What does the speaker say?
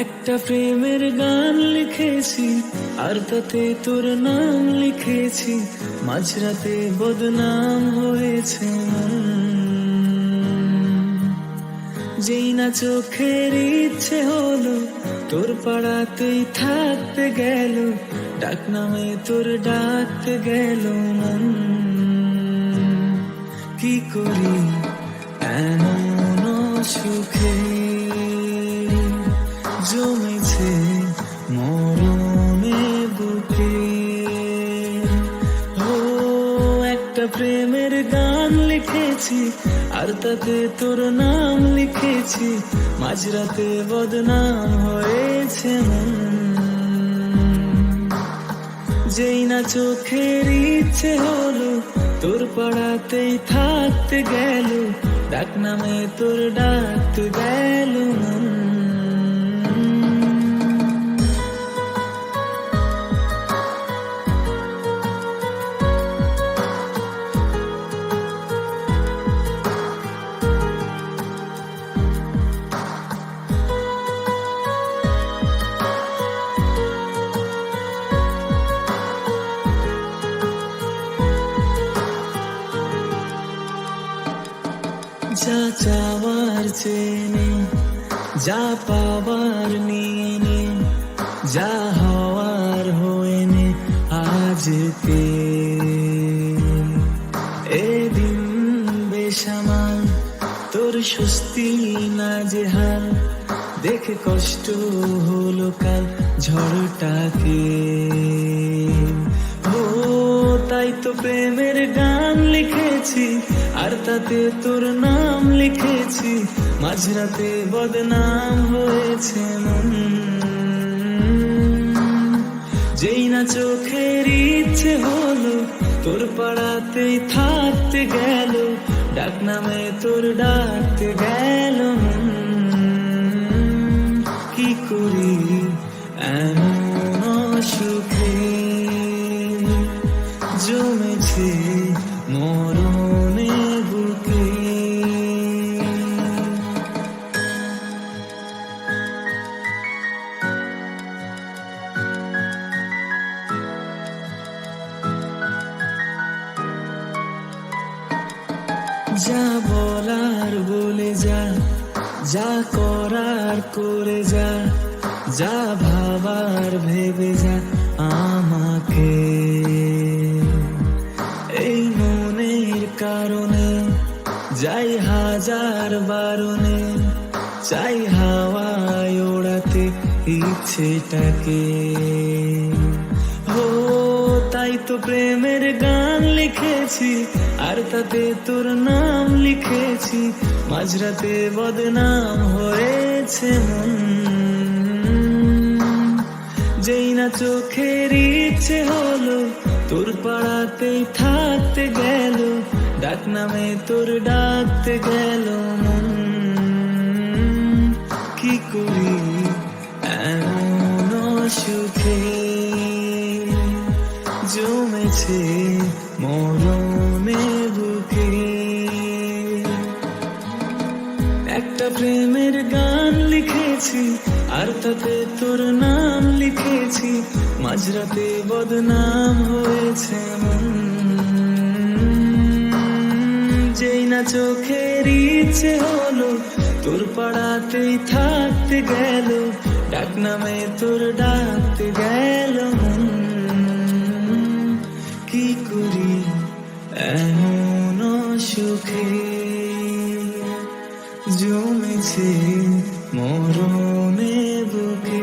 একটা প্রেমের গান লিখেছি আর তাতে তোর নাম লিখেছি, মাঝরাতে বদনাম হয়েছে মন। যেই না চোখের ইচ্ছে হলো তোর পাড়াতেই থাকতে গেল, ডাক নামে তোর ডাকতে গেল মন। কি করি এমন সুখে জমেছে মরণে বুকে। ও একটা প্রেমের গান লিখেছি আর তাতে তোর নাম লিখেছি, মাঝরাতে বদনাম হয়েছে মন। যেই না চোখের ইচ্ছে হলো তোর পাড়াতেই থাকতে গেল, ডাক নামে তোর ডাকতে গেল মন। যা চাওয়ার চেনে, যা পাওয়ার নিয়ে নে, যা হওয়ার হয়ে নে আজকে। এদিন বেসামাল তোর স্বস্তি না যে হাল, দেখে কষ্ট হলো কাল ঝড়টাকে। ও তাই তো প্রেমের গান লিখেছি আর তাতে তোর নাম লিখেছি, মাঝরাতে বদনাম হয়েছে মন। যেই না চোখের ইচ্ছে হলো তোর পাড়াতেই থাকতে গেল, ডাক নামে তোর ডাকতে গেল মন। কি করি এমন সুখে জমেছে মরণে বুকে। যা বলার বলে যা, যা করার করে যা, যা ভাবার ভেবে যা আমাকে। এই মনের কারণে যাই হাজার বারণে, চাই হাওয়ায় ওড়াতে ইচ্ছেটাকে। ও তাই তো প্রেমের গান লিখেছি আর তাতে তোর নাম লিখেছি, মাঝরাতে বদনাম হয়েছে মন। যেই না চোখের ইচ্ছে হলো তোর পাড়াতেই থাকতে গেল, ডাক নামে তোর ডাকতে গেল মন। কি করি এমন সুখে জমেছে মরণে বুকে। একটা প্রেমের গান লিখেছি আর তাতে তোর নাম লিখেছি, মাঝরাতে বদনাম হয়েছে মন। যেই না চোখের ইচ্ছে হলো তোর পাড়াতেই থাকতে গেল, ডাক নামে তোর ডাকতে গেল মন। কি করি এমন সুখে জমেছে মরণে বুকে।